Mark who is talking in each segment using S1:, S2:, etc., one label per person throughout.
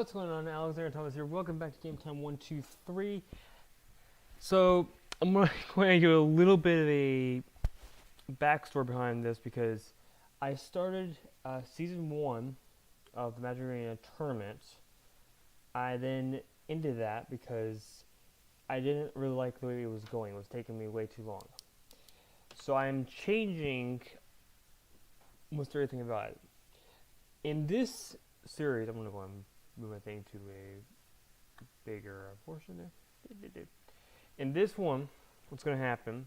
S1: What's going on? Alexander Thomas here. Welcome back to Game Time 123. So, I'm going to give a little bit of a backstory behind this because I started Season 1 of the Magic Arena tournament. I then ended that because I didn't really like the way it was going. It was taking me way too long. So, I'm changing almost everything about it. In this series, I'm going to go and move my thing to a bigger portion there. In this one, what's going to happen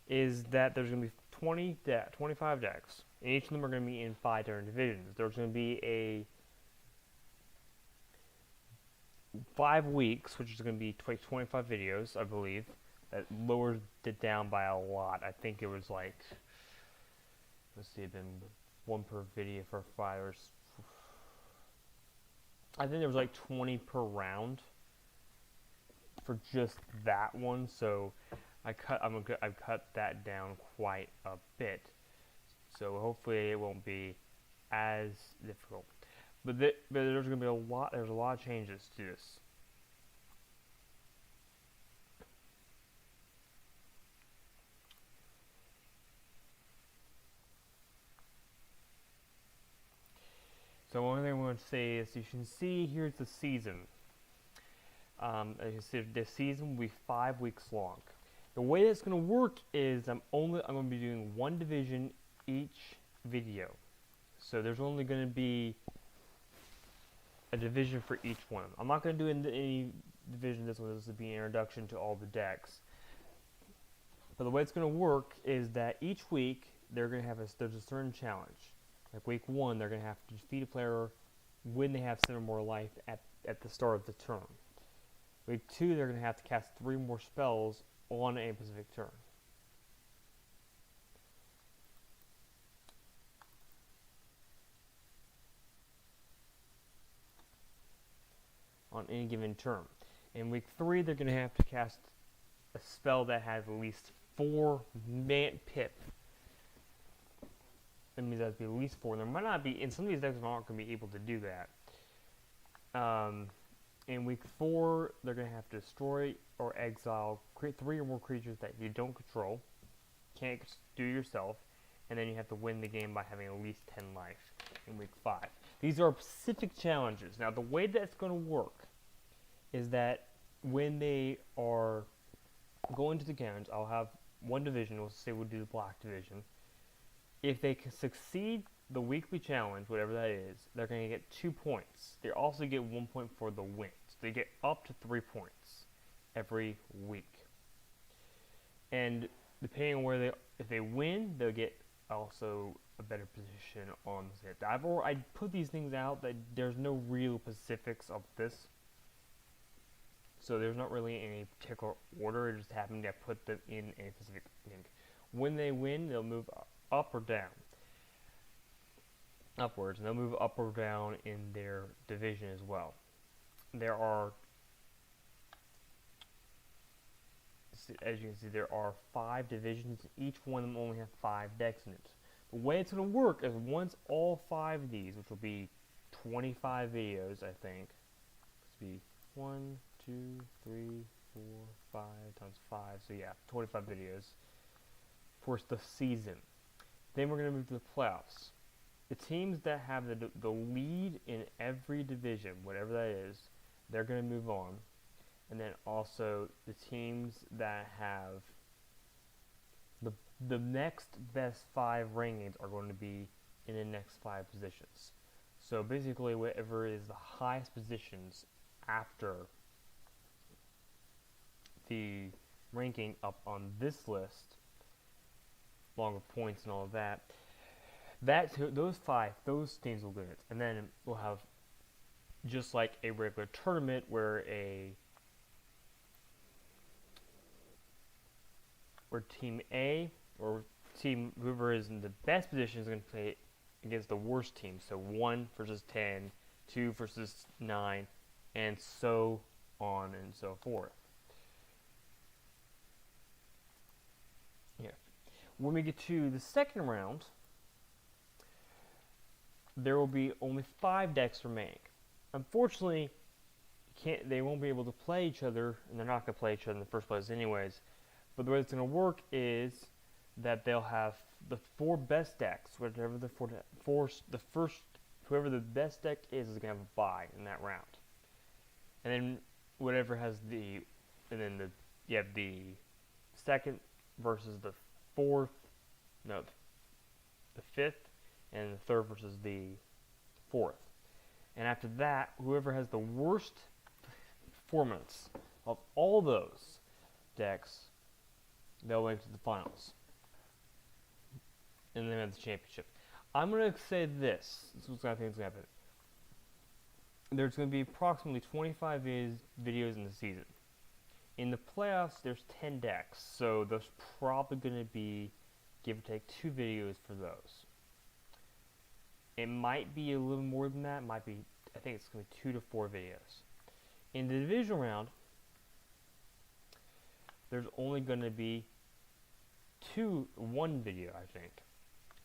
S1: is that there's going to be 25 decks, and each of them are going to be in 5 different divisions. There's going to be a 5 weeks, which is going to be 25 videos, I believe. That lowers it down by a lot. I think it was like, let's see, then one per video for 5 or I think there was like 20 per round for just that one, so I've cut that down quite a bit. So hopefully it won't be as difficult. But there's going to be a lot. There's a lot of changes to this. So one thing I want to say is you can see here's the season. As you see, the season will be 5 weeks long. The way it's going to work is I'm going to be doing one division each video. So there's only going to be a division for each one. I'm not going to do any division this one. This will be an introduction to all the decks. But the way it's going to work is that each week they're going to have there's a certain challenge. Like week 1, they're going to have to defeat a player when they have 7 more life at the start of the turn. Week 2, they're going to have to cast 3 more spells on a specific turn. On any given turn. In week 3, they're going to have to cast a spell that has at least 4 pip. That means that has to be at least 4. There might not be, in some of these decks aren't going to be able to do that. In week 4, they're going to have to destroy or exile, create 3 or more creatures that you don't control, can't do yourself, and then you have to win the game by having at least 10 life in week 5. These are specific challenges. Now, the way that's going to work is that when they are going to the challenge, I'll have one division, we'll say we'll do the black division. If they can succeed the weekly challenge, whatever that is, they're going to get 2 points. They also get 1 point for the win. So they get up to 3 points every week. And depending on if they win, they'll get also a better position on the set. I put these things out that there's no real specifics of this. So there's not really any particular order. It just happened to put them in a specific thing. When they win, they'll move up or down. Upwards, and they'll move up or down in their division as well. There are, as you can see, there are 5 divisions. Each one of them only have 5 decks in it. The way it's going to work is once all 5 of these, which will be 25 videos, I think. Let's be 1, 2, 3, 4, 5 times 5. So yeah, 25 videos for the season. Then we're going to move to the playoffs. The teams that have the lead in every division, whatever that is, they're going to move on. And then also the teams that have the next best 5 rankings are going to be in the next 5 positions. So basically whatever is the highest positions after the ranking up on this list, along with points and all of that, those teams will get it. And then we'll have, just like a regular tournament where team A or team whoever is in the best position is going to play against the worst team. So 1 versus 10, 2 versus 9, and so on and so forth. Yeah. When we get to the second round, there will be only 5 decks remaining. unfortunately, they won't be able to play each other, and they're not going to play each other in the first place anyways. But the way it's going to work is that they'll have the 4 best decks, whatever whoever the best deck is going to have a bye in that round. And then whatever has you have the second versus the fourth, no, the fifth, and the third versus the fourth. And after that, whoever has the worst performance of all those decks, they'll make it to the finals. And then have the championship. I'm going to say this. This is what I think is going to happen. There's going to be approximately 25 videos in the season. In the playoffs, there's 10 decks. So there's probably going to be, give or take, 2 videos for those. It might be a little more than that. Might be, I think it's going to be 2 to 4 videos. In the divisional round, there's only going to be one video, I think.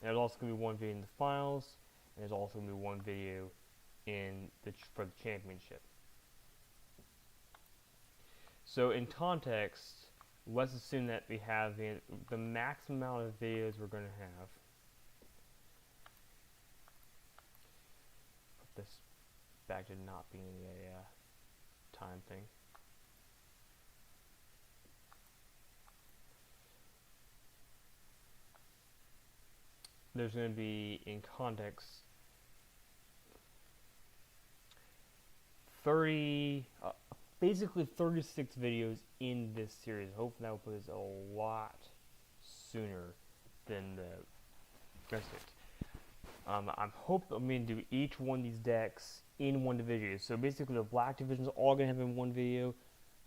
S1: And there's also going to be 1 video in the finals, and there's also going to be 1 video for the championship. So in context, let's assume that we have the maximum amount of videos we're going to have. Put this back to not being a time thing. There's going to be, in context, basically 36 videos in this series. Hopefully that will put us a lot sooner than the rest of it. I'm hoping I'm going to do each one of these decks in one division. So basically the black division is all going to have in one video,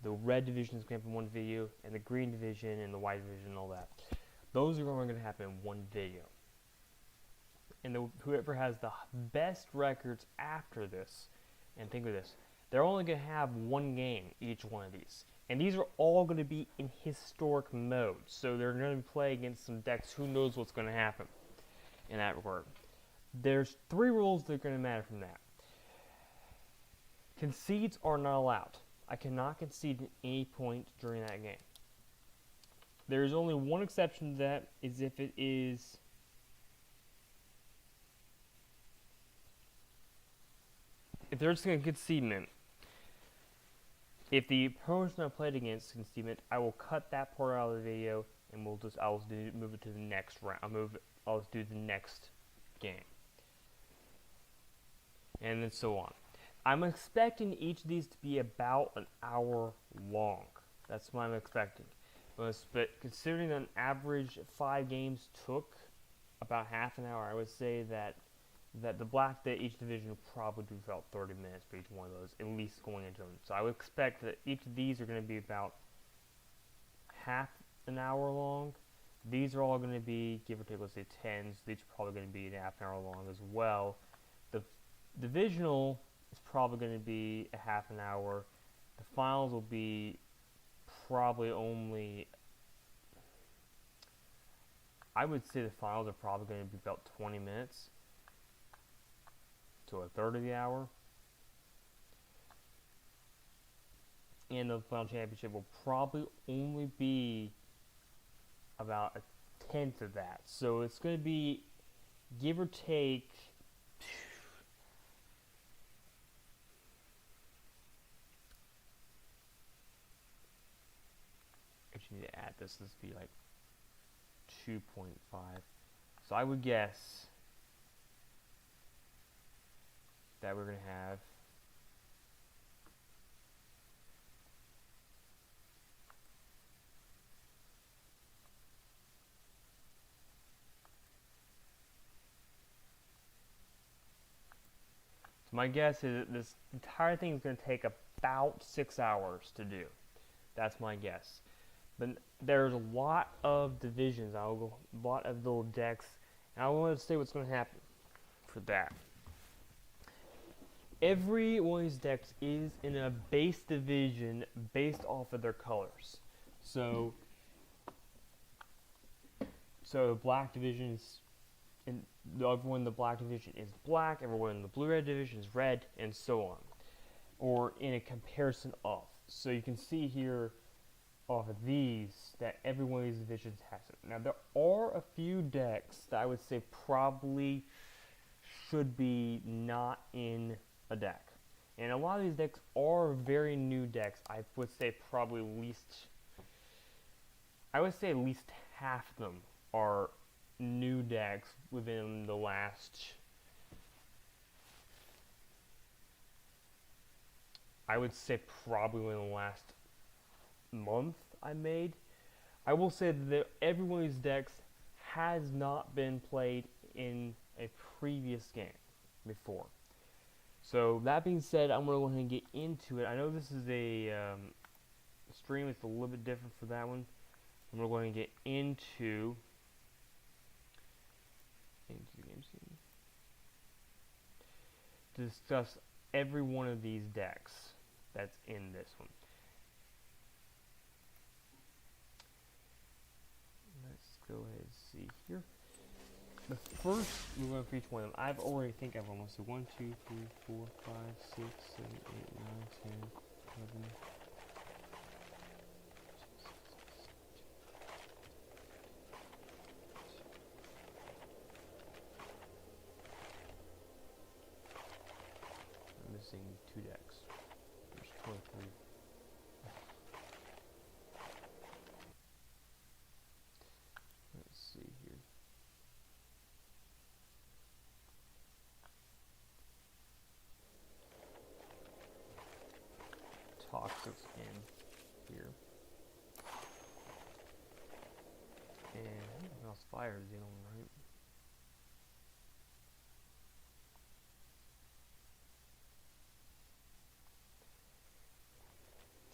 S1: the red division is going to have in one video, and the green division and the white division and all that. Those are all going to happen in one video. And whoever has the best records after this, and think of this, they're only going to have 1 game each one of these. And these are all going to be in historic mode. So they're going to be playing against some decks. Who knows what's going to happen in that regard. There's 3 rules that are going to matter from that. Concedes are not allowed. I cannot concede at any point during that game. There is only one exception to that, is if it is... if they're just going to concedement, if the opponent I played against concedement, I will cut that part out of the video and move it to the next round. I'll do the next game, and then so on. I'm expecting each of these to be about an hour long. That's what I'm expecting. But considering that an average 5 games took about half an hour, I would say that each division will probably do about 30 minutes for each one of those, at least going into them. So I would expect that each of these are going to be about half an hour long. These are all going to be, give or take, let's say 10s. These are probably going to be a half an hour long as well. The divisional is probably going to be a half an hour. The finals will be probably only, I would say the finals are probably going to be about 20 minutes. To a third of the hour. And the final championship will probably only be about a tenth of that. So it's going to be, give or take, actually need to add this. This would be like 2.5. So I would guess that we're going to have so my guess is that this entire thing is going to take about 6 hours to do. That's my guess. But there's a lot of divisions, a lot of little decks, and I want to say what's going to happen for that. Every one of these decks is in a base division based off of their colors. So the black division is, and everyone in the black division is black, everyone in the blue-red division is red, and so on. or in a comparison of. So you can see here off of these that every one of these divisions has it. Now there are a few decks that I would say probably should be not in a deck. And a lot of these decks are very new decks. I would say probably at least half of them are new decks within the last, I would say probably within the last month I made. I will say that every one of these decks has not been played in a previous game before. So that being said, I'm going to go ahead and get into it. I know this is a stream, it's a little bit different for that one. I'm going to go ahead and get into the game scene to discuss every one of these decks that's in this one. Let's go ahead and see here. The first move on for each one of them, I've already think I've almost said 1, 2, 3, 4, 5, 6, 7, 8, 9, 10, 11. I'm missing 2 decks. There's 23. Let's see here. Toxics in here. And Mouse Fire is the only one, right?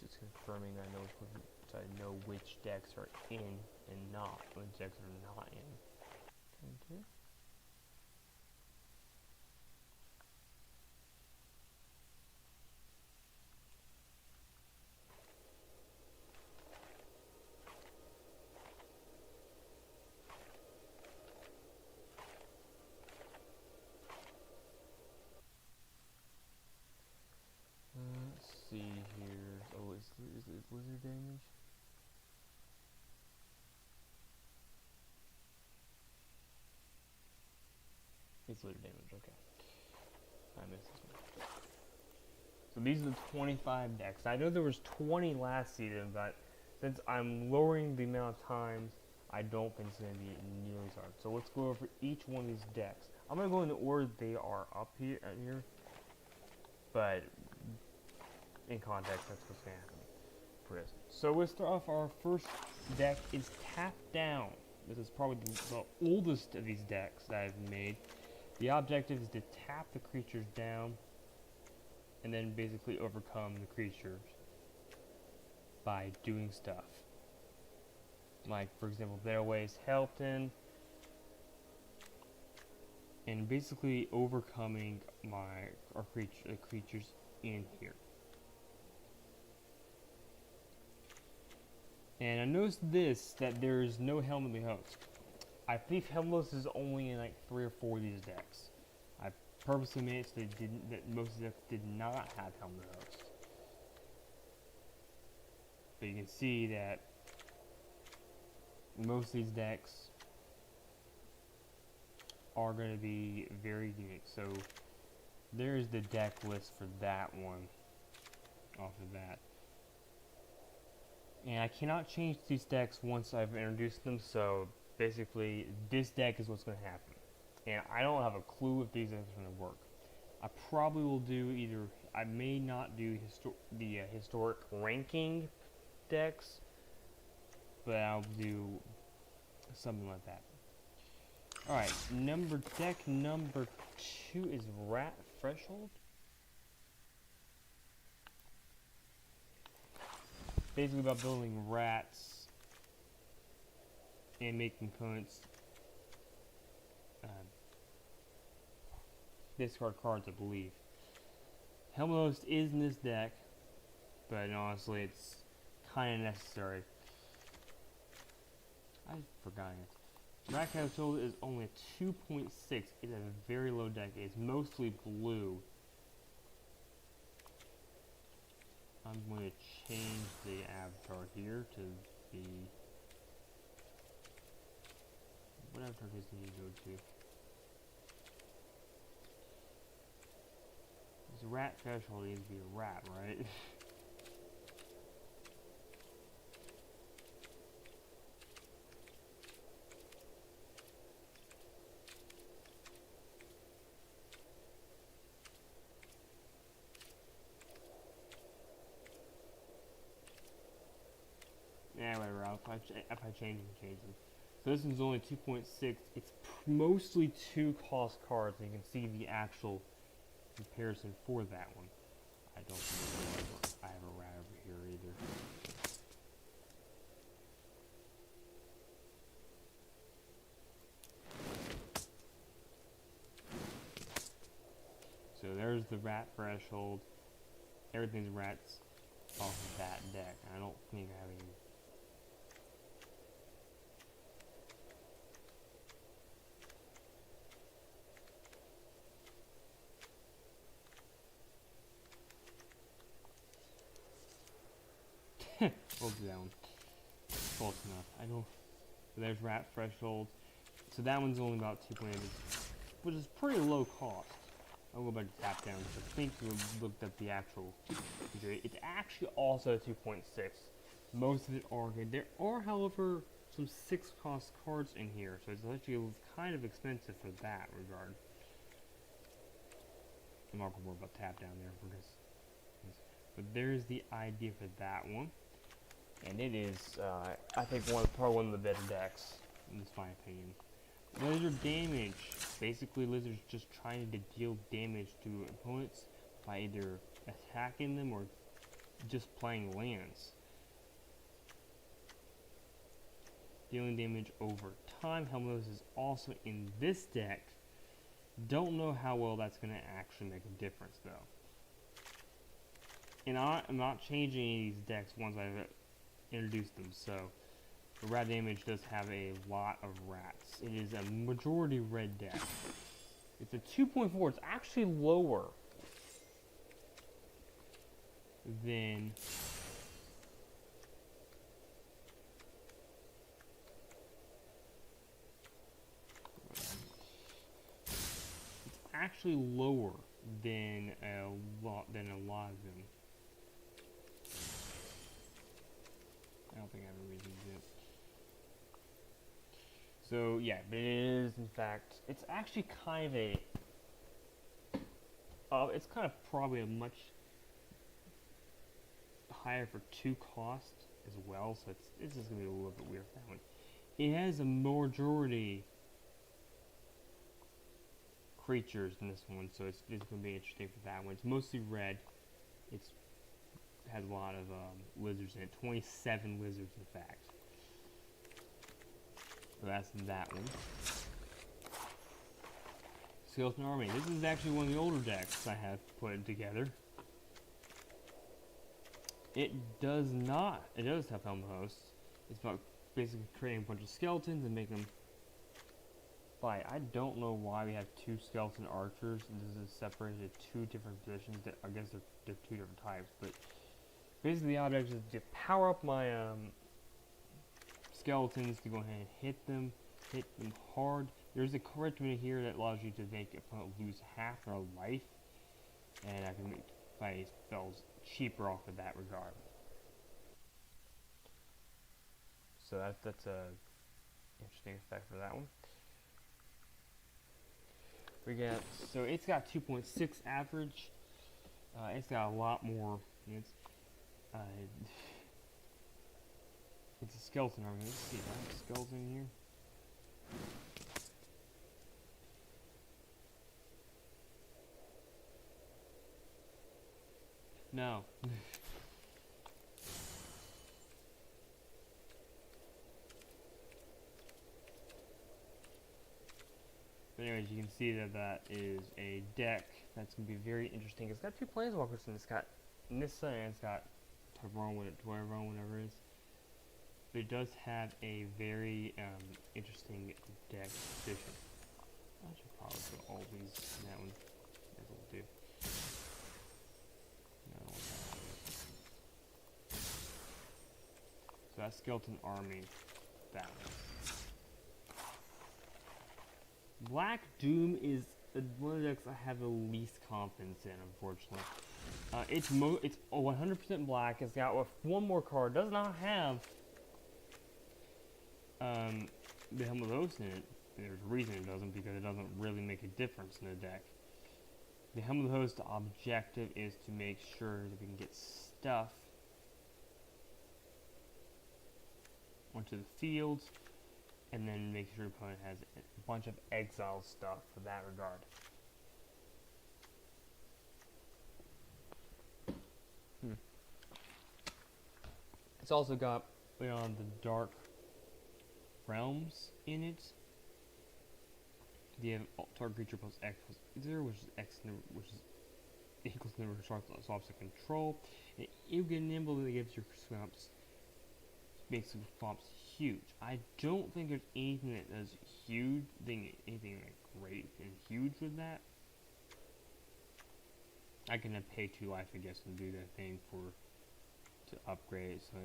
S1: Just confirming that I know which decks are in and not, which decks are not in. Thank you. Let's see here. Oh, is it wizard damage? It's wizard damage, okay. I missed this one. So these are the 25 decks. I know there was 20 last season, but since I'm lowering the amount of times, I don't think it's going to be nearly as hard. So let's go over each one of these decks. I'm going to go in the order they are up here, but in context, that's what's going to happen for this. So we'll start off. Our first deck is Tap Down. This is probably the oldest of these decks that I've made. The objective is to tap the creatures down and then basically overcome the creatures by doing stuff. Like, for example, Bearways Helton, and basically overcoming our creatures in here. And I noticed that there is no Helm of the Host. I believe Helmless is only in like 3 or 4 of these decks. I purposely made it so that most of the decks did not have Helm of the Host. But you can see that most of these decks are going to be very unique. So there's the deck list for that one off of that. And I cannot change these decks once I've introduced them, so basically this deck is what's going to happen. And I don't have a clue if these decks are going to work. I probably will do I may not do the historic ranking decks, but I'll do something like that. Alright, deck number 2 is Rat Threshold. Basically about building rats and making opponents discard cards, I believe. Helmhost is in this deck, but honestly it's kind of necessary. I've forgotten it. Rat Threshold is only a 2.6. It's a very low deck. It's mostly blue. I'm going to change the avatar here to be... What avatar does it need to go to? This rat threshold needs to be a rat, right? Yeah, whatever. If I change them, change them. So this one's only 2.6. It's mostly 2 cost cards, and you can see the actual comparison for that one. I don't think I have a rat over here either. So there's the rat threshold. Everything's rats off of that deck. I don't think I have any. We'll do that one. Close enough. I know. So there's rat threshold. So that one's only about 2.8, which is pretty low cost. I'll go back to tap down. So I think we looked at the actual. It's actually also 2.6. Most of it are good. There are, however, some 6 cost cards in here, so it's actually kind of expensive for that regard. I'm not gonna worry about tap down there for this. But there's the idea for that one. And it is, I think, probably one of the better decks, in my opinion. Lizard damage. Basically, Lizard's just trying to deal damage to opponents by either attacking them or just playing lands. Dealing damage over time. Helmos is also in this deck. Don't know how well that's going to actually make a difference, though. And I'm not changing any of these decks once I've introduced them, so the rat damage does have a lot of rats. It is a majority red deck. It's a 2.4. It's actually lower than a lot of them. I don't think I have a reason to do it. So yeah, but it is in fact, it's actually kind of a, it's kind of probably a much higher for 2 cost as well, so it's just going to be a little bit weird for that one. It has a majority creatures in this one, so it's going to be interesting for that one. It's mostly red. It has a lot of lizards in it. 27 lizards, in fact. So that's that one. Skeleton Army. This is actually one of the older decks I have put together. It does have Helm Hosts. It's about basically creating a bunch of skeletons and make them fight. I don't know why we have 2 skeleton archers and this is separated into 2 different positions. I guess they're 2 different types, but basically the object is to power up my skeletons to go ahead and hit them hard. There's a correct move here that allows you to make your opponent lose half their life, and I can make my spells cheaper off of that regard. So that's a interesting effect for that one. So it's got 2.6 average. It's got a lot more. It's a skeleton army. Let's see, do I have a skeleton here? No. But anyways, you can see that is a deck that's going to be very interesting. It's got 2 planeswalkers and it's got Nissa and it's got Tyrone, whatever it is. But it does have a very interesting deck position. I should probably put all these in that one. That will do. No, Skeleton Army. That one. Black Doom is one of the decks I have the least confidence in, unfortunately. It's 100% black. It's got one more card. Does not have the Helm of the Host in it. There's a reason it doesn't, because it doesn't really make a difference in the deck. The Helm of the Host objective is to make sure that we can get stuff onto the field, and then make sure your opponent has a bunch of exile stuff for that regard. It's also got the Dark Realms in it. You have target creature plus X plus 0, which is X, which is equals the number of swamps to control. And you get an emblem that gives your swamps, makes the swamps huge. I don't think there's anything that does anything like great and huge with that. I can pay 2 life, I guess, and do that thing to upgrade it. So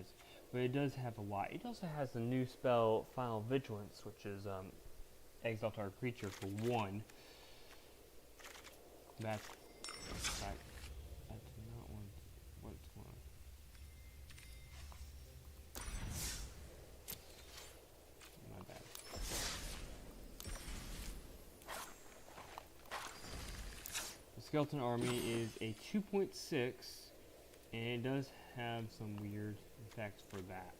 S1: but it does have a lot. It also has the new spell Final Vigilance, which is exile target creature for 1. That's I do not want what's going on. My bad. The Skeleton Army is a 2.6, and it does have some weird effects for that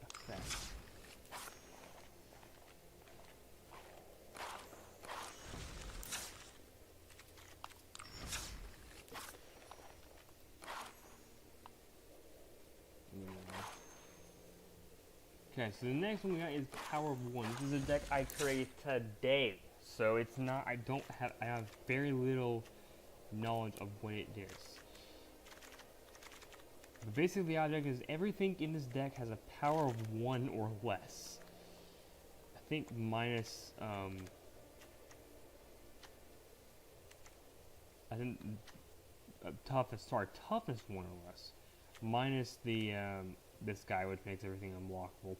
S1: effect. Okay, so the next one we got is Power of One. This is a deck I created today, so it's not. I have very little knowledge of what it is. But basically, the object is everything in this deck has a power of 1 or less. I think minus. I think toughness 1 or less, minus the this guy, which makes everything unblockable.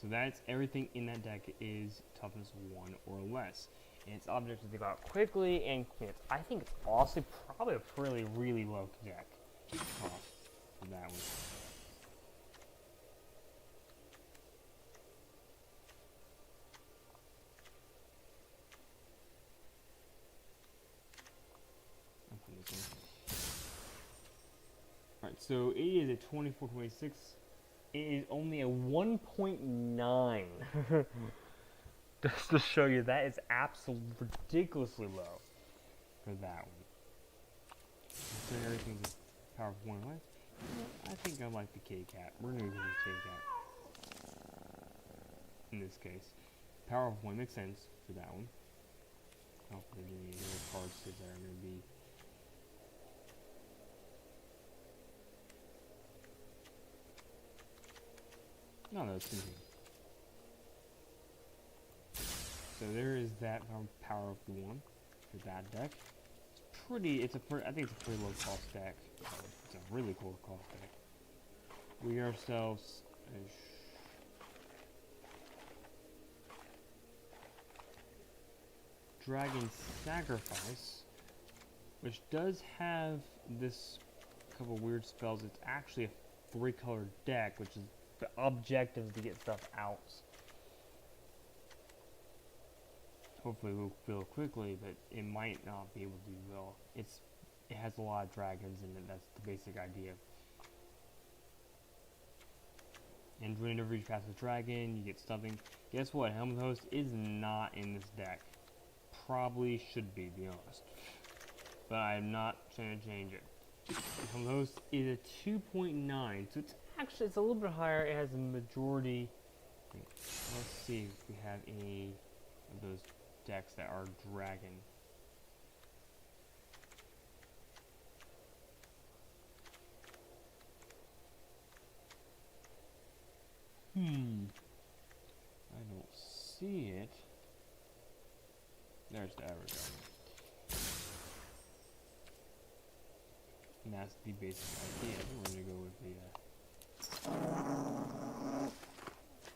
S1: So that's everything in that deck is toughness 1 or less. And its object is to go out quickly and I think it's also probably a really low deck cost for that one. Alright, so it is a 24-26. It is only a 1.9. Just to show you, that is absolutely ridiculously low for that one. So everything's a power of 1 less. I think I like the K-Cat. We're going to use the K-Cat in this case. Power of 1 makes sense for that one. Hopefully the other cards that are going to be. No, that's easy. So there is that power of 1 for that deck. It's pretty. I think it's a pretty low cost deck. It's a really cool cost deck. We ourselves. Dragon Sacrifice, which does have this couple weird spells. It's actually a 3-color deck, which is the objective to get stuff out. Hopefully we'll fill quickly, but it might not be able to do well. It has a lot of dragons in it. That's the basic idea. And whenever you pass a dragon, you get something. Guess what? Helm of the Host is not in this deck. Probably should be honest. But I'm not trying to change it. Helm of the Host is a 2.9, so it's a little bit higher. It has a majority. Let's see if we have any of those decks that are dragon. I don't see it. There's the average. And that's the basic idea. We're gonna go with the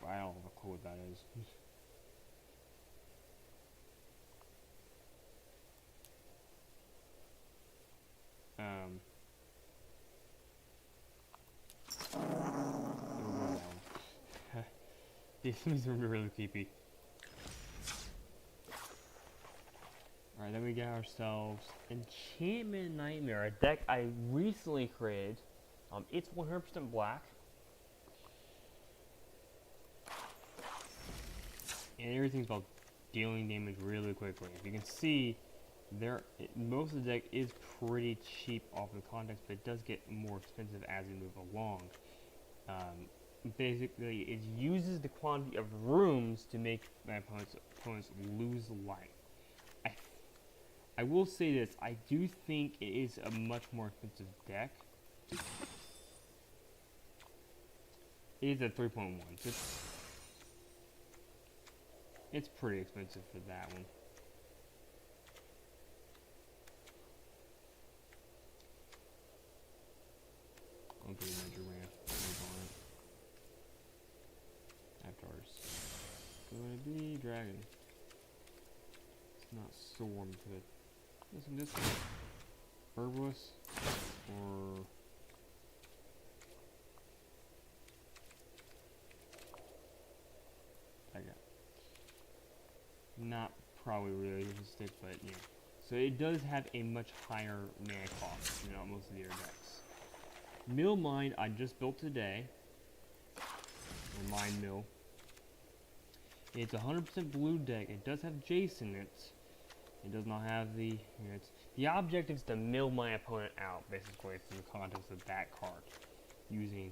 S1: I don't know what that is. These things are really creepy. Alright, then we get ourselves Enchantment Nightmare, a deck I recently created. It's 100% black. And everything's about dealing damage really quickly. If you can see, most of the deck is pretty cheap off the context, but it does get more expensive as we move along. Basically, it uses the quantity of rooms to make my opponents lose life. I will say this, I do think it is a much more expensive deck. It is at 3.1, so it's pretty expensive for that one. I'll do a major ramp on it. Afterwards. Going to be dragon. It's not storm to it. Listen to this one. Herbalist or I got not probably really realistic, but yeah. So it does have a much higher mana cost than most of the other decks. Mill Mine I just built today. Or Mine Mill. It's a 100% blue deck. It does have Jace in it. It does not have the... the objective is to mill my opponent out, basically. It's in the context of that card. Using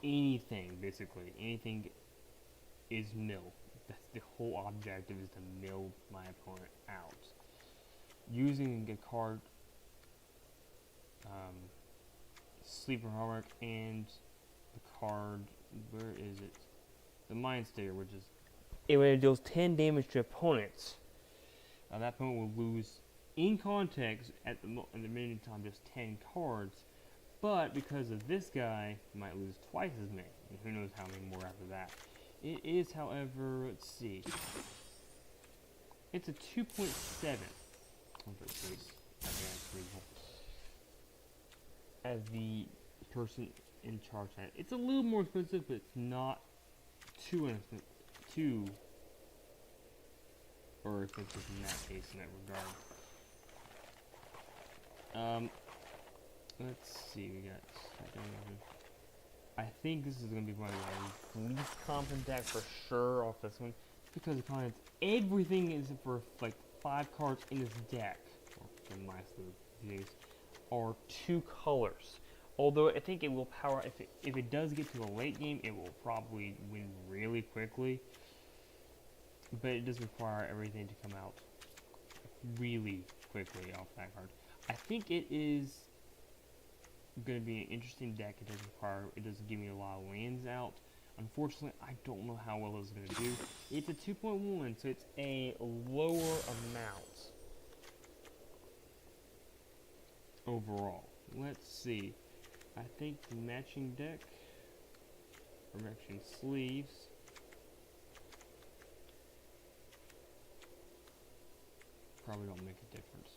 S1: anything, basically. Anything is mill. That's the whole objective, is to mill my opponent out. Using a card... Sleeper Hallmark and the card... Where is it? The Mind Stayer, which is... when it deals 10 damage to opponents. That opponent will lose, in context, at the minimum time, just 10 cards. But because of this guy, you might lose twice as many. And who knows how many more after that. It is, however, let's see. It's a 2.7. As the person in charge of it. It's a little more expensive, but it's not too expensive. Or expensive in that case, in that regard. Let's see, we got... I think this is going to be one of the least confident deck for sure off this one. Because it contains everything except for like 5 cards in this deck. Or in my these are 2 colors. Although I think it will power, if it does get to a late game, it will probably win really quickly. But it does require everything to come out really quickly off that card. I think it is going to be an interesting deck. It doesn't give me a lot of lands out. Unfortunately, I don't know how well it's going to do. It's a 2.1, so it's a lower amount overall. Let's see. I think the matching deck, or matching sleeves, probably don't make a difference.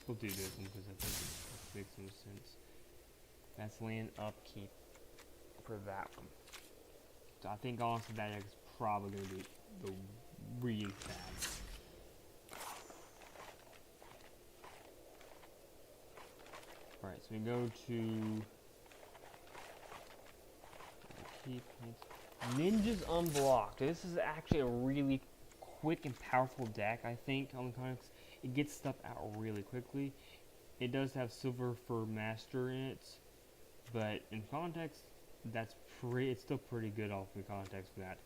S1: We'll do this one because I think it makes some sense. That's land upkeep for that one. So I think honestly that deck is probably going to be the really bad. Alright, so we go to keep Ninjas Unblocked. This is actually a really quick and powerful deck, I think, on the comics. It gets stuff out really quickly. It does have Silver for Master in it, but in context, it's still pretty good off the context for that.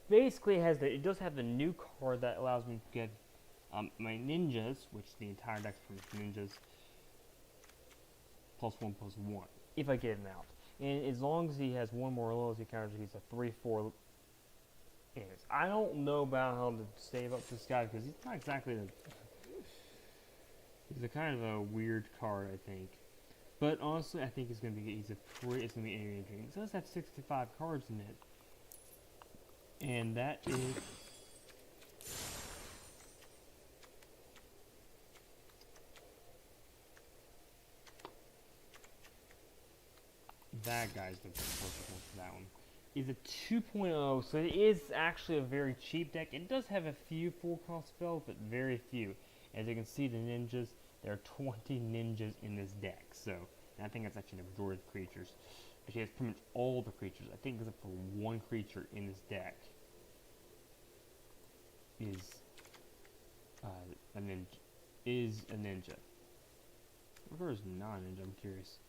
S1: Basically, it does have the new card that allows me to get my ninjas, which the entire deck's from ninjas, +1/+1, if I get him out. And as long as he has one more loyalty counter, he's a 3/4 is. I don't know about how to save up this guy because he's not exactly the. He's a kind of a weird card, I think. But honestly, I think it's gonna be it's gonna be interesting. It does have 65 cards in it, and that is that guy's the perfect one for that one. Is a 2.0, so it is actually a very cheap deck. It does have a few full cost spells, but very few. As you can see, the ninjas, there are 20 ninjas in this deck, so and I think that's actually the majority of the creatures. Actually, it's pretty much all the creatures. I think except for one creature in this deck is a ninja. Is a ninja. Or is not a ninja? I'm curious.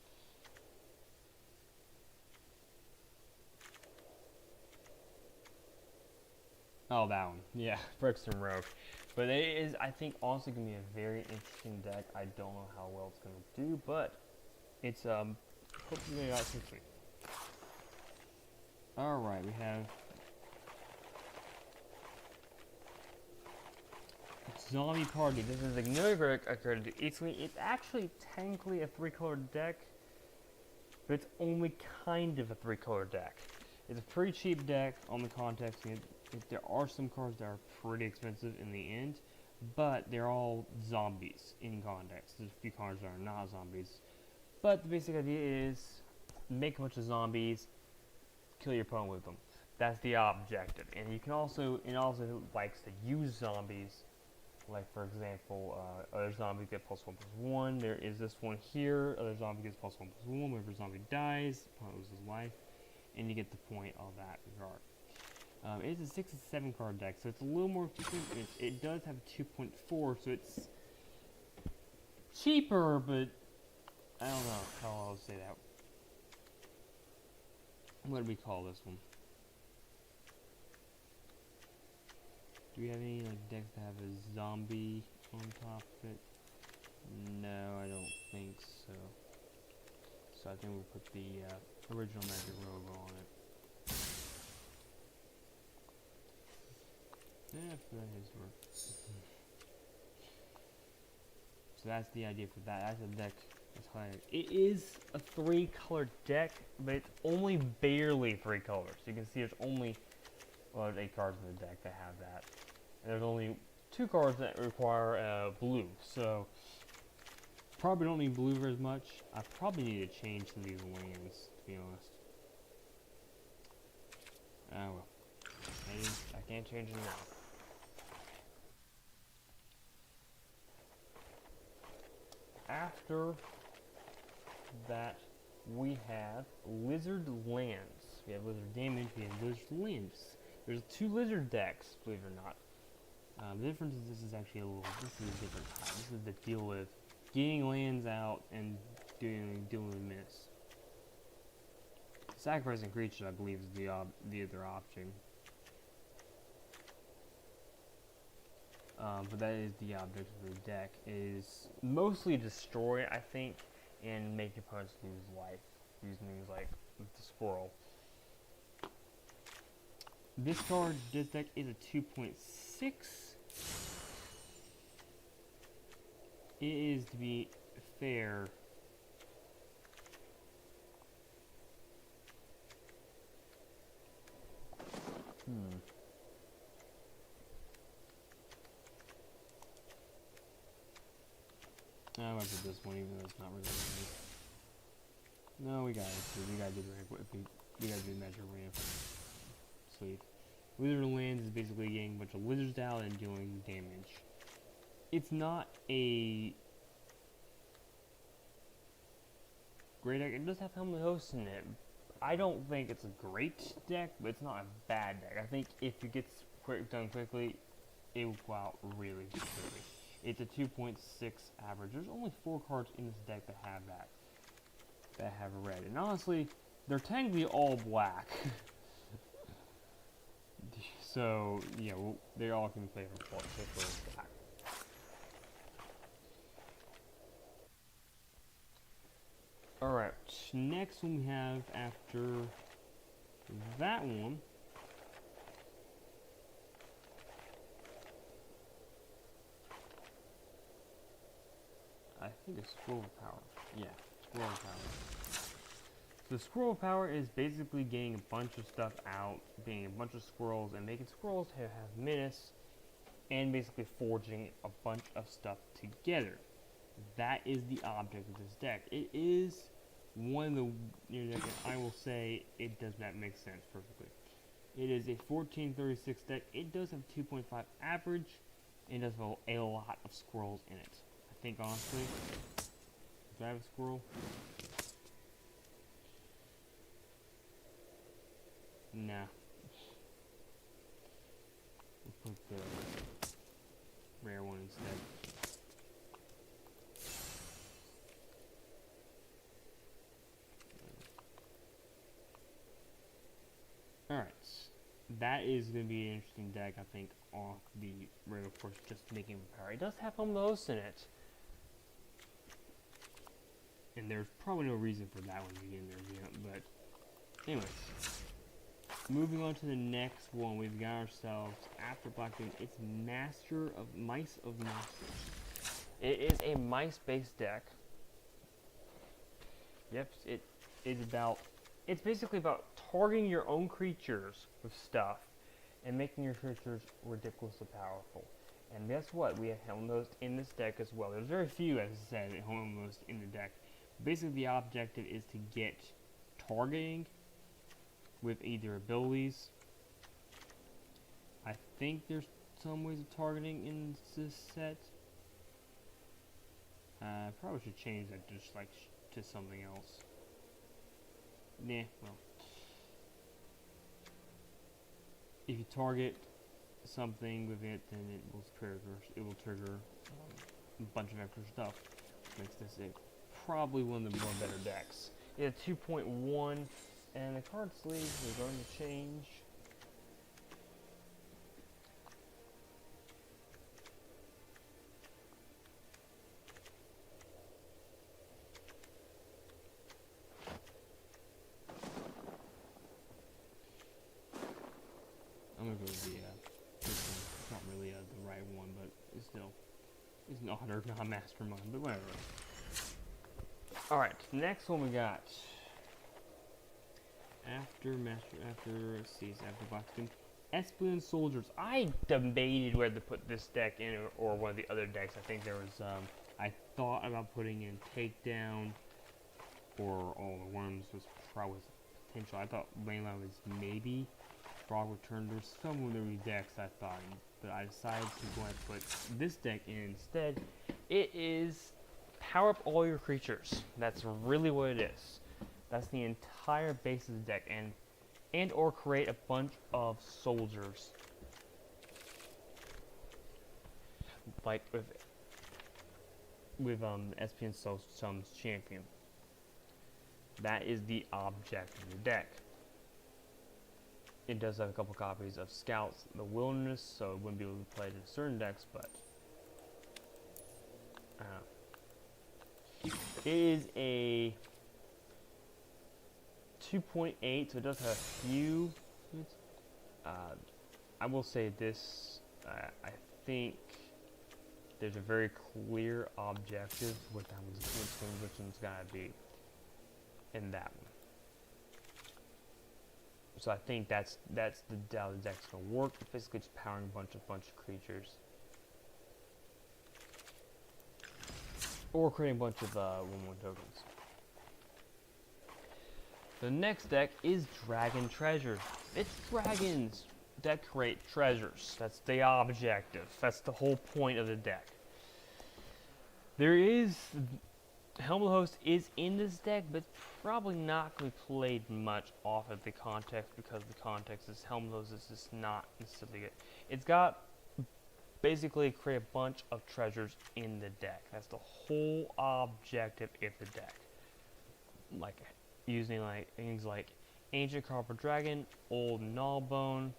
S1: Oh, that one. Yeah, Brixton Rogue. But it is, I think, also going to be a very interesting deck. I don't know how well it's going to do, but it's, hopefully going to out quickly. Alright, we have Zombie Party. This is another card to easily. It's actually technically a 3-color deck, but it's only kind of a 3-color deck. It's a pretty cheap deck on the context. There are some cards that are pretty expensive in the end, but they're all zombies in context. There's a few cards that are not zombies. But the basic idea is make a bunch of zombies, kill your opponent with them. That's the objective. And you can also, it also likes to use zombies. Like, for example, other zombies get +1/+1. There is this one here. Other zombie gets +1/+1. Whenever zombie dies, opponent loses life. And you get the point of that regard. It is a 6 and 7 card deck, so it's a little more expensive. It does have a 2.4, so it's cheaper, but I don't know how I'll say that. What do we call this one? Do we have any like decks that have a zombie on top of it? No, I don't think so. So I think we'll put the original Magic Rogue on it. Yeah, that is work. So that's the idea for that. That's a deck that's high. It is a 3-color deck, but it's only barely 3 colors. You can see there's only, well, there's 8 cards in the deck that have that. And there's only 2 cards that require blue. So probably don't need blue very much. I probably need to change some of these lands, to be honest. Oh well. I can't change them now. After that, we have Lizard Lands. We have Lizard Damage, we have Lizard Lands. There's 2 Lizard decks, believe it or not. The difference is this is actually this is a different type. This is the deal with getting lands out and dealing with minutes. Sacrificing creatures, I believe, is the other option. But that is the object of the deck, is mostly destroy, I think, and make your opponents lose life, using things like the squirrel. This deck is a 2.6. It is, to be fair, I might put this one, even though it's not really nice. No, we gotta do the Magic Ramp sleeve. Wizard Lands is basically getting a bunch of lizards out and doing damage. It's not a great deck. It does have Helmet Host in it. I don't think it's a great deck, but it's not a bad deck. I think if it gets done quickly, it will go out really quickly. It's a 2.6 average. There's only 4 cards in this deck that have that. That have red. And honestly, they're technically all black. So, yeah, they all can play for black. Alright, next one we have after that one think it's Scroll of Power. Yeah, Scroll of Power. So Scroll of Power is basically getting a bunch of stuff out, being a bunch of scrolls, and making scrolls have menace, and basically forging a bunch of stuff together. That is the object of this deck. It is one of the decks, and I will say it does not make sense perfectly. It is a 1436 deck. It does have 2.5 average, and does have a lot of scrolls in it. I think honestly, do I have a scroll? Nah. We'll put the rare one instead. Alright, that is going to be an interesting deck, I think, off the rare, of course, just making power. It does have Home of the Host in it. And there's probably no reason for that one to be in there, but anyways. Moving on to the next one, we've got ourselves, after Black Dude, it's Master of Mice of Masters. It is a mice-based deck. Yep, it's basically about targeting your own creatures with stuff and making your creatures ridiculously powerful. And guess what? We have Helmnost in this deck as well. There's very few, as I said, Helmnost in the deck. Basically, the objective is to get targeting with either abilities. I think there's some ways of targeting in this set. Probably should change that just like to something else. Nah, well. If you target something with it, then it will trigger a bunch of extra stuff. Which makes this probably one of the more better decks. It has 2.1. And the card sleeves are going to change. I'm gonna go with the this one. It's not really the right one, but it's still not mastermind, but whatever. All right, next one we got. After Blackstone, Esplin Soldiers. I debated whether to put this deck in or one of the other decks. I think there was, I thought about putting in Takedown or All the Worms was probably potential. I thought Mainline was maybe Frog Return. There's some of the decks I thought, but I decided to go ahead and put this deck in instead. It is power up all your creatures. That's really what it is. That's the entire base of the deck, and or create a bunch of soldiers, like with SPN Sum's champion. That is the object of the deck. It does have a couple copies of Scouts, the Wilderness, so it wouldn't be able to play in certain decks, but it is a 2.8, so it does have a few. I will say this, I think there's a very clear objective with which one's gonna be in that one. So I think that's how the deck's gonna work. It's basically just powering a bunch of creatures, or creating a bunch of 1/1 tokens. The next deck is Dragon Treasure. It's dragons that create treasures. That's the objective. That's the whole point of the deck. There is Helm of the Host is in this deck, but it's probably not going to be played much off of the context, because the context is Helm of the Host is just not necessarily good. It's got basically create a bunch of treasures in the deck. That's the whole objective of the deck. Like using like things like Ancient Copper Dragon, Old Gnawbone,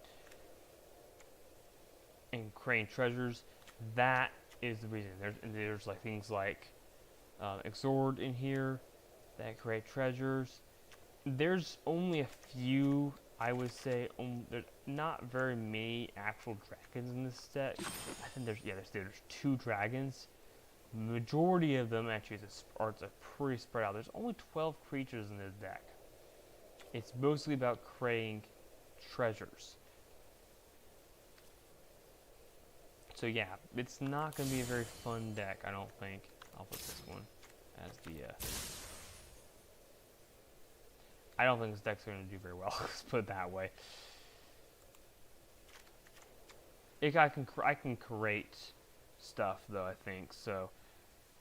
S1: and creating treasures. That is the reason. There's like things like Exord in here that create treasures. There's only a few, I would say. There's not very many actual dragons in this set. I think there's 2 dragons, Majority of them actually are pretty spread out. There's only 12 creatures in this deck. It's mostly about creating treasures. So yeah, it's not going to be a very fun deck, I don't think. I'll put this one as the... I don't think this deck's going to do very well, let's put it that way. I can create stuff, though, I think, so...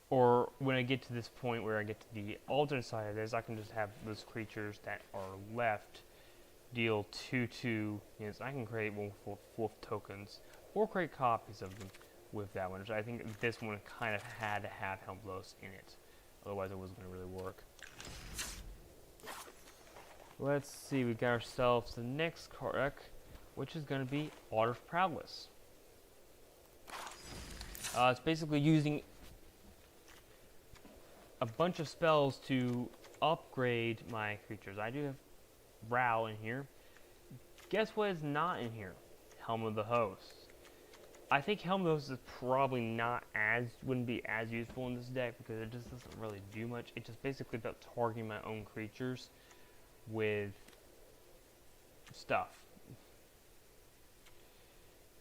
S1: Or when I get to this point where I get to the alternate side of this, I can just have those creatures that are left deal 2/2 units. I can create one with tokens, or create copies of them with that one, which I think this one kind of had to have Helmlos in it. Otherwise it wasn't going to really work. Let's see, we got ourselves the next card deck, which is going to be Otter's Prowess. It's basically using a bunch of spells to upgrade my creatures. I do have Row in here. Guess what is not in here? Helm of the Host. I think Helm of the Host is probably wouldn't be as useful in this deck because it just doesn't really do much. It's just basically about targeting my own creatures with stuff.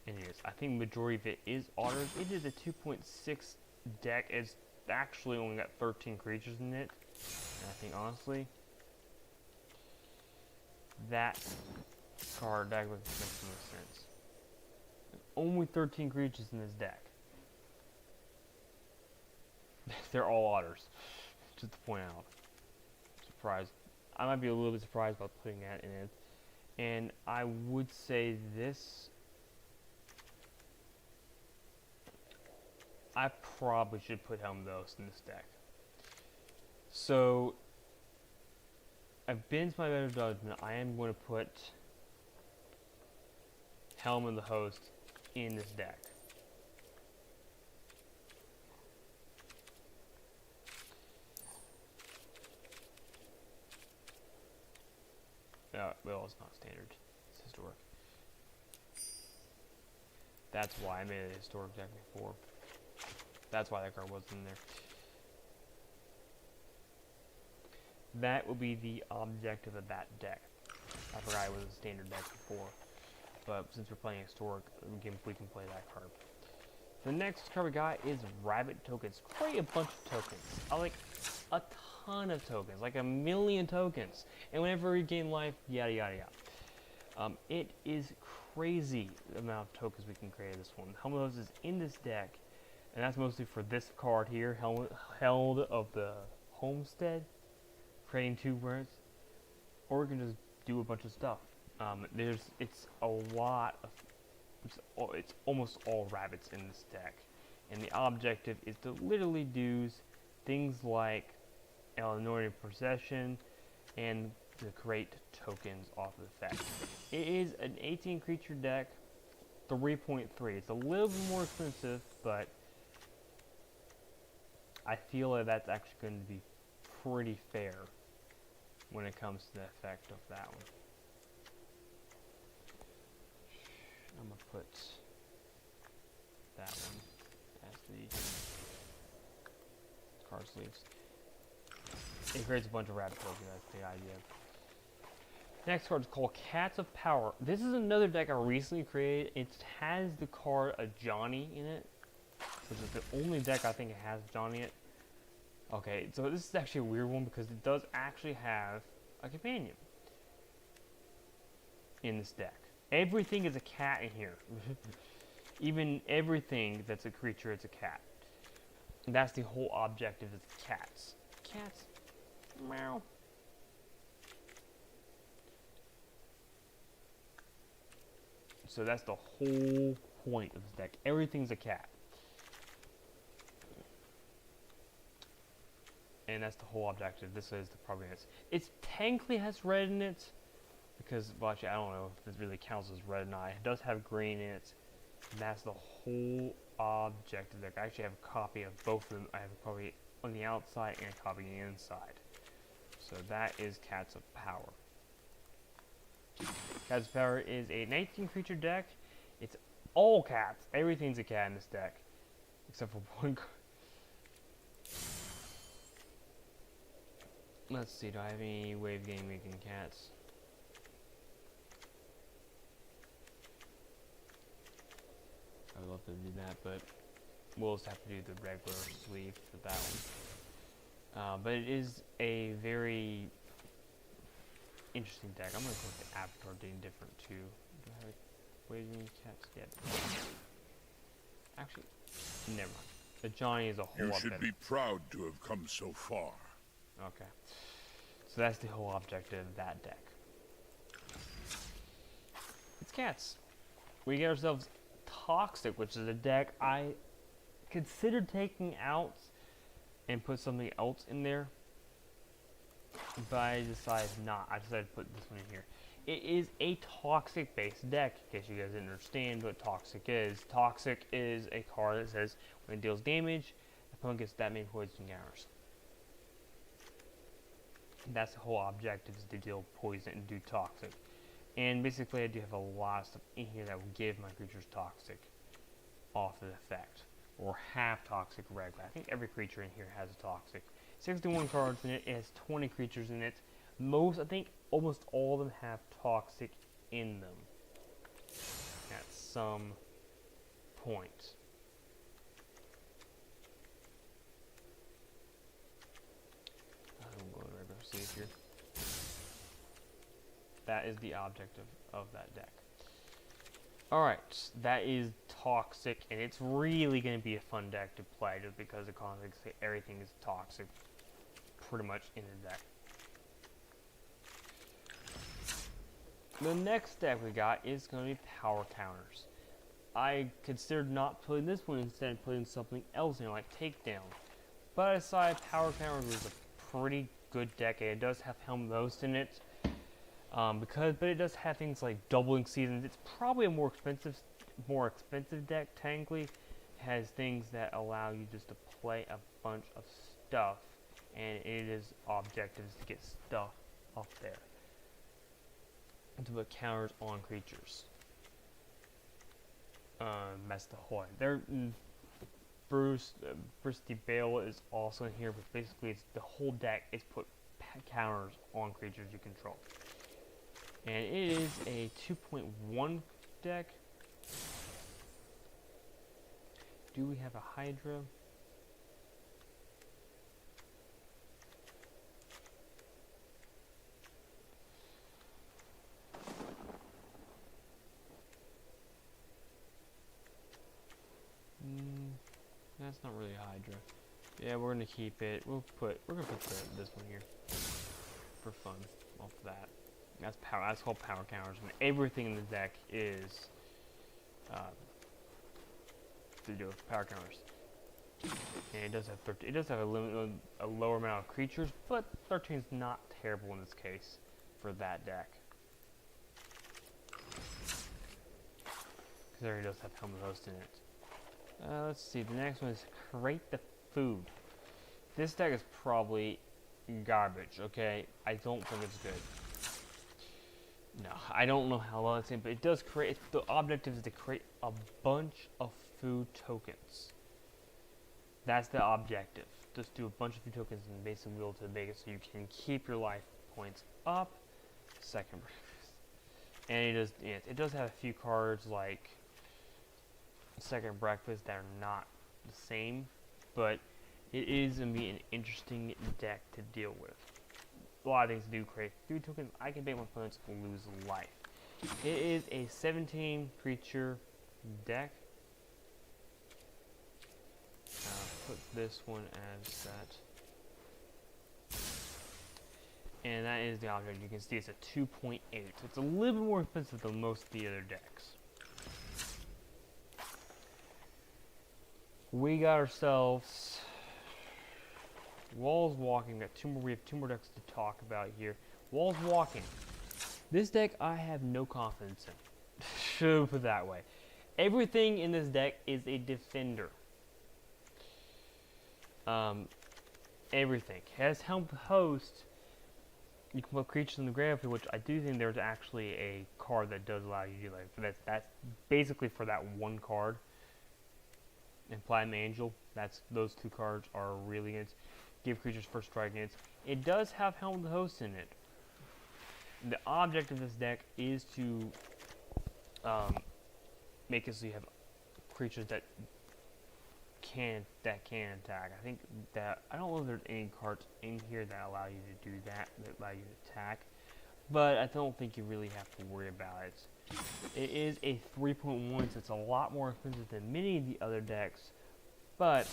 S1: Anyways, I think majority of it is Otters. It is a 2.6 deck. It's actually only got 13 creatures in it. And I think honestly, that card deck makes the most sense. There's only 13 creatures in this deck. They're all Otters. Just to point out. Surprised. I might be a little bit surprised about putting that in it. And I would say this. I probably should put Helm of the Host in this deck. So, against my better judgment, I am going to put Helm of the Host in this deck. Well, it's not standard. It's historic. That's why I made it a historic deck before. That's why that card wasn't in there. That will be the objective of that deck. I forgot it was a standard deck before. But since we're playing historic, we can play that card. The next card we got is Rabbit Tokens. Create a bunch of tokens. I like a ton of tokens, like 1 million tokens. And whenever we gain life, yada yada yada. It is crazy the amount of tokens we can create in this one. Helm of the Host is in this deck. And that's mostly for this card here, Held of the Homestead, creating 2 words, or we can just do a bunch of stuff. It's a lot of, it's almost all rabbits in this deck, and the objective is to literally do things like Anointed Procession, and to create tokens off of the effect. It is an 18 creature deck, 3.3. It's a little bit more expensive, but I feel like that's actually going to be pretty fair when it comes to the effect of that one. I'm going to put that one as the card sleeves. It creates a bunch of rabbit tokens, that's the idea. Next card is called Cats of Power. This is another deck I recently created. It has the card a Johnny in it, which is the only deck I think it has Johnny in it. Okay, so this is actually a weird one because it does actually have a companion in this deck. Everything is a cat in here. Even everything that's a creature, it's a cat. And that's the whole objective is cats. Cats. Meow. So that's the whole point of this deck. Everything's a cat. And that's the whole objective. This is the protagonist. It technically has red in it. Because, well, actually, I don't know if this really counts as red or not. It does have green in it. And that's the whole objective deck. I actually have a copy of both of them. I have a copy on the outside and a copy on the inside. So that is Cats of Power. Cats of Power is a 19 creature deck. It's all cats. Everything's a cat in this deck. Except for one card. Let's see, do I have any wave game making cats? I would love to do that, but we'll just have to do the regular sleeve for that one. But it is a very interesting deck. I'm going to go with the avatar being different too. Do I have wave game cats yet? Actually, never mind. The Johnny is a whole lot better.
S2: You should be proud to have come so far.
S1: Okay. So that's the whole objective of that deck. It's cats. We get ourselves Toxic, which is a deck I considered taking out and put something else in there, but I decided not. I decided to put this one in here. It is a Toxic based deck, in case you guys didn't understand what Toxic is. Toxic is a card that says when it deals damage, the opponent gets that many poison counters. That's the whole objective, is to deal poison and do Toxic. And basically I do have a lot of stuff in here that will give my creatures Toxic off of the effect. Or half Toxic regular. I think every creature in here has a Toxic. 61 cards in it. It has 20 creatures in it. I think almost all of them have Toxic in them at some point. I'm going to regular sleeve here. That is the objective of that deck. Alright, that is Toxic, and it's really going to be a fun deck to play just because of context. Everything is Toxic pretty much in the deck. The next deck we got is going to be Power Counters. I considered not putting this one instead of putting something else in, like Takedown. But I decided Power Counters was a pretty good deck, and it does have Helm of the Host in it. But it does have things like doubling seasons. It's probably a more expensive deck. Technically, it has things that allow you just to play a bunch of stuff, and it is objectives to get stuff up there and to put counters on creatures. That's the whole. Bruce the Bale is also in here, but basically, it's the whole deck is put counters on creatures you control. And it is a 2.1 deck. Do we have a Hydra? That's not really a Hydra. Yeah, we're gonna keep it. We're gonna put this one here for fun off of that. That's power. That's called Power Counters, and everything in the deck is to do with Power Counters. And it does have 13. It does have a lower amount of creatures, but 13 is not terrible in this case for that deck. Because there it does have Helm of the Host in it. Let's see. The next one is Create the Food. This deck is probably garbage. Okay, I don't think it's good. No, I don't know how well it's in, but it does create. The objective is to create a bunch of food tokens. That's the objective. Just do a bunch of food tokens and basically wheel to make it so you can keep your life points up. Second breakfast, and it does have a few cards like Second Breakfast that are not the same, but it is gonna be an interesting deck to deal with. A lot of things to do. Create food tokens. I can make my opponents lose life. It is a 17 creature deck. Put this one as that. And that is the object. You can see it's a 2.8. So it's a little bit more expensive than most of the other decks. We got ourselves Walls Walking. We have two more decks to talk about here. Walls Walking. This deck I have no confidence in. Should put it that way. Everything in this deck is a defender. Everything. Has Helm of the Host. You can put creatures in the graveyard, which I do think there's actually a card that does allow you to do like. That's basically for that one card. And Platinum Angel. Those two cards are really good. Give creatures first strike against. It does have Helm of the Host in it. The object of this deck is to make it so you have creatures that can attack. I think that I don't know if there's any cards in here that allow you to do that allow you to attack, but I don't think you really have to worry about it. It is a 3.1, so it's a lot more expensive than many of the other decks, but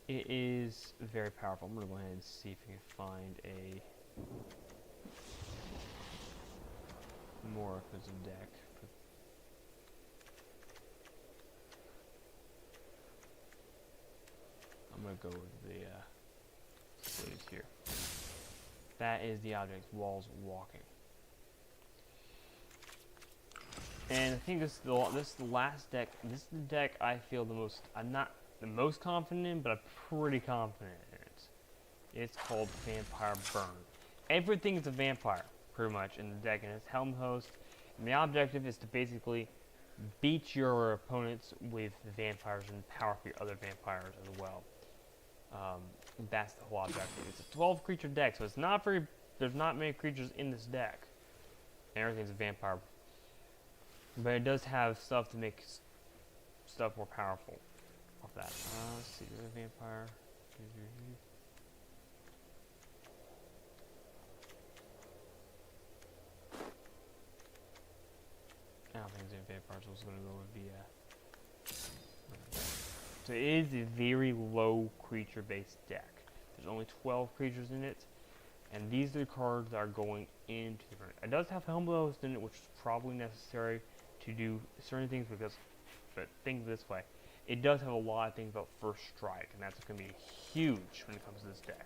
S1: it is very powerful. I'm gonna go ahead and see if I can find a more expensive deck. I'm gonna go with the slaves here. That is the object, Walls Walking. And I think this is the last deck. This is the deck I feel the most. I'm not the most confident in, but I'm pretty confident in it. It's called Vampire Burn. Everything is a vampire, pretty much, in the deck, and it's Helm Host. And the objective is to basically beat your opponents with the vampires and power up your other vampires as well. That's the whole objective. It's a 12 creature deck, so it's not very. There's not many creatures in this deck. And everything's a vampire. But it does have stuff to make stuff more powerful off that. Let's see, there's a vampire. I don't think it's a vampire, so I was going to go with the... So it is a very low creature-based deck. There's only 12 creatures in it, and these are the cards that are going into the burn. It does have Helm of the Host in it, which is probably necessary to do certain things because, but think this way, it does have a lot of things about First Strike, and that's going to be huge when it comes to this deck.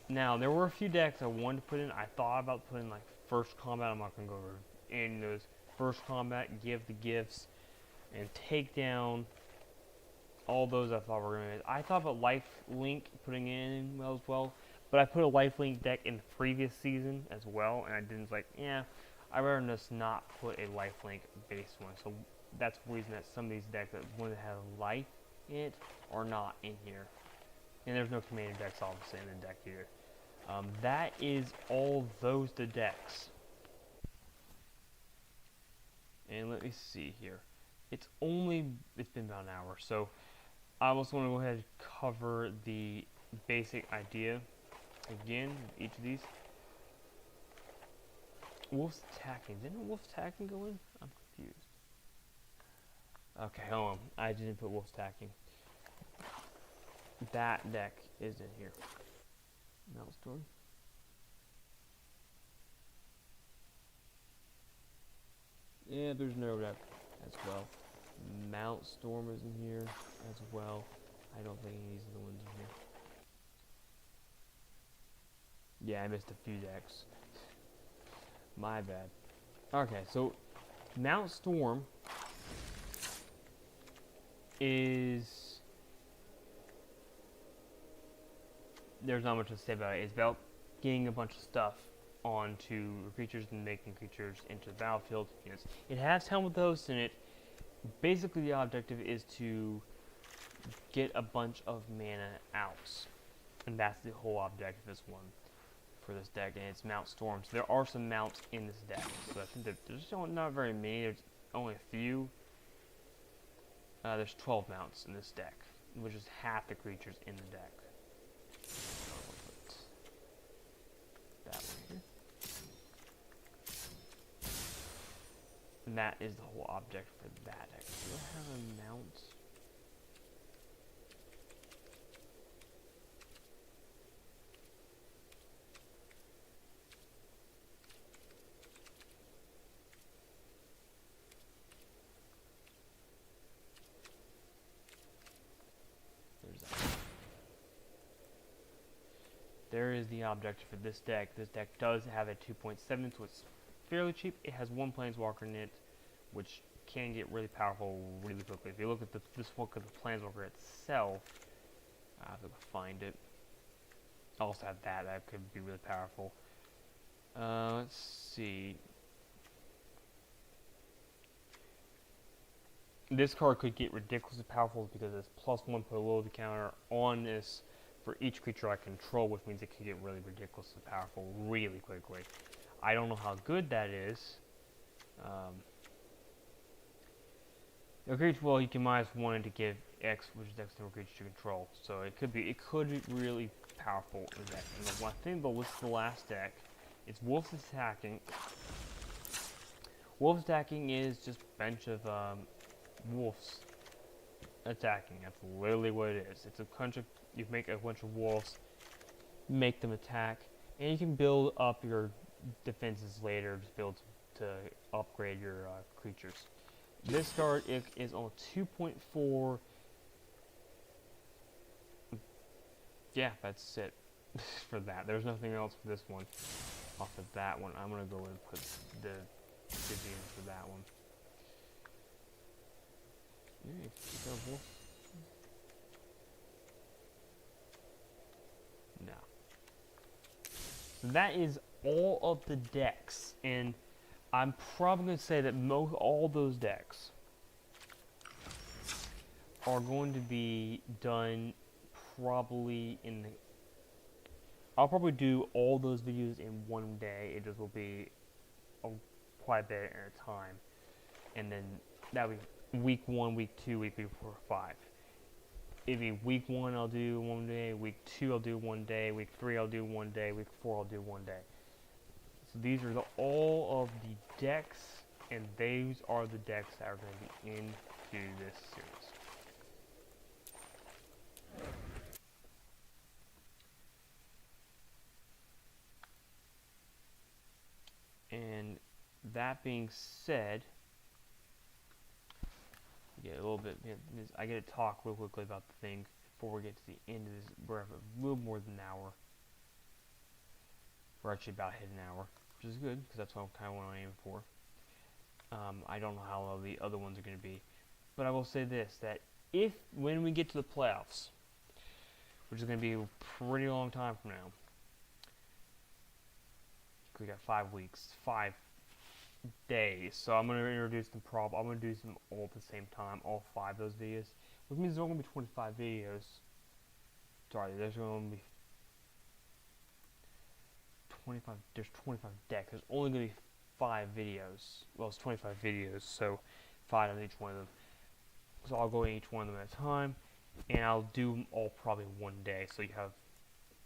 S1: Now, there were a few decks I wanted to put in. I thought about putting like First Combat. I'm not going to go over in those. First Combat, give the gifts, and take down all those I thought were going to. I thought about Life Link putting in well as well, but I put a Life Link deck in the previous season as well, and I didn't like, yeah, I'd rather just not put a Life Link based one. So that's the reason that some of these decks that want to have life in it are not in here. And there's no commander decks obviously in the deck either. That is all those the decks. And let me see here. It's been about an hour, so I also want to go ahead and cover the basic idea again of each of these. Wolf's Tacking. Didn't Wolf's Tacking go in? I'm confused. Okay, hold on. I didn't put Wolf's Tacking. That deck is in here. Maelstrom. Yeah, there's no deck as well. Mount Storm is in here as well. I don't think these are the ones in here. Yeah, I missed a few decks. My bad. Okay, so Mount Storm is... There's not much to say about it. It's about getting a bunch of stuff onto creatures and making creatures into the battlefield. Yes. It has Helm of the Host in it. Basically, the objective is to get a bunch of mana out. And that's the whole objective of this one. For this deck, and it's Mount Storm. So there are some mounts in this deck. So I think that there's not very many. There's only a few. There's 12 mounts in this deck, which is half the creatures in the deck. That one here. And that is the whole object for that deck. Do I have a mount? There is the objective for this deck. This deck does have a 2.7, so it's fairly cheap. It has one Planeswalker in it, which can get really powerful really quickly. If you look at this one, at the Planeswalker itself, I have to find it. I also have that could be really powerful. Let's see. This card could get ridiculously powerful because it's +1 put a loyalty counter on this for each creature I control, which means it could get really ridiculously powerful really quickly. I don't know how good that is. Okay, well, you can -1 to give X, which is X number of creatures you control. So it could be really powerful in that. And the one thing, though, this is the last deck. It's Wolf's Attacking. Wolf's Attacking is just a bunch of wolves attacking. That's literally what it is. It's a bunch of, you make a bunch of wolves, make them attack, and you can build up your defenses later, just build to upgrade your creatures. This card is on 2.4. Yeah, that's it for that. There's nothing else for this one. Off of that one, I'm gonna go and put the Vivian for that one. No. So that is all of the decks, and I'm probably going to say that all those decks are going to be done probably in the... I'll probably do all those videos in one day. It just will be quite a bit at a time. And then that would be week 1, week 2, week 3, 4, 5. It'd be week 1 I'll do one day, week 2 I'll do one day, week 3 I'll do one day, week 4 I'll do one day. So these are all of the decks, and those are the decks that are going to be into this series. And that being said, get a little bit. I get to talk real quickly about the thing before we get to the end of this. We're a little more than an hour. We're actually about hit an hour, which is good because that's kind of what I aim for. I don't know how long the other ones are going to be, but I will say this: that when we get to the playoffs, which is going to be a pretty long time from now, we got 5 weeks, 5 days. So I'm going to introduce them. I'm going to do them all at the same time, all 5 of those videos, which means there's only going to be 25 videos. Sorry, there's going to be 25. There's 25 decks. There's only going to be 5 videos. Well, it's 25 videos, so 5 on each one of them. So I'll go in each one of them at a time, and I'll do them all probably one day. So you have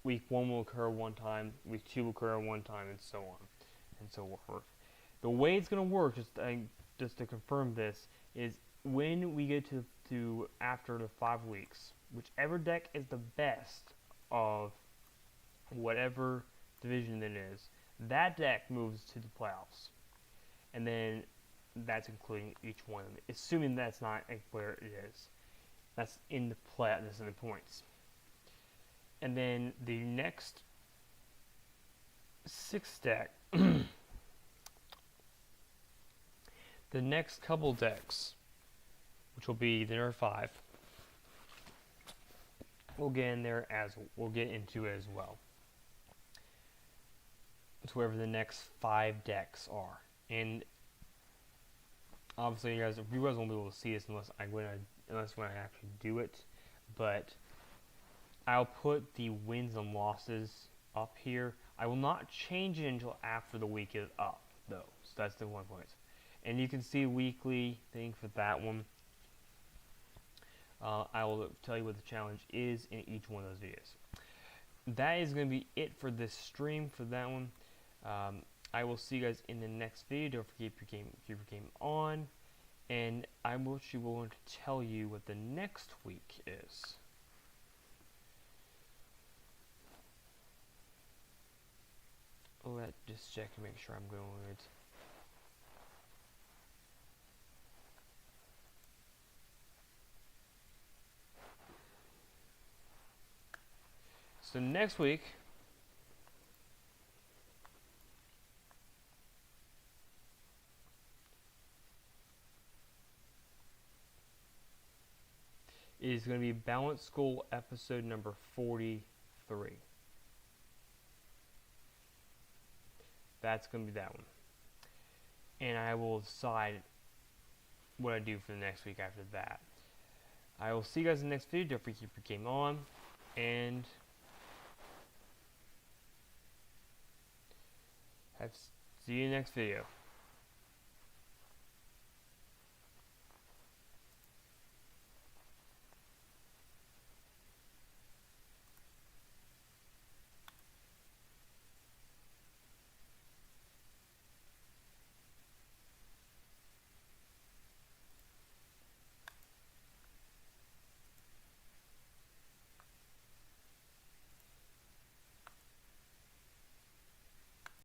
S1: week 1 will occur one time, week 2 will occur one time, and so on, and so forth. The way it's going to work, just to confirm this, is when we get to after the 5 weeks, whichever deck is the best of whatever division it is, that deck moves to the playoffs. And then that's including each one of them, assuming that's not where it is. That's in the that's in the points. And then the next 6 deck, the next couple decks, which will be there are 5, we'll get into as well. It's wherever the next 5 decks are, and obviously, you guys won't be able to see this unless when I actually do it. But I'll put the wins and losses up here. I will not change it until after the week is up, though. So that's the one point. And you can see weekly thing for that one. I will tell you what the challenge is in each one of those videos. That is going to be it for this stream for that one. I will see you guys in the next video. Don't forget keep your game on. And I'm actually going to tell you what the next week is. Let's just check and make sure I'm going with it. So next week is going to be Balance School episode number 43. That's going to be that one. And I will decide what I do for the next week after that. I will see you guys in the next video. Don't forget to keep your game on, and see you in the next video.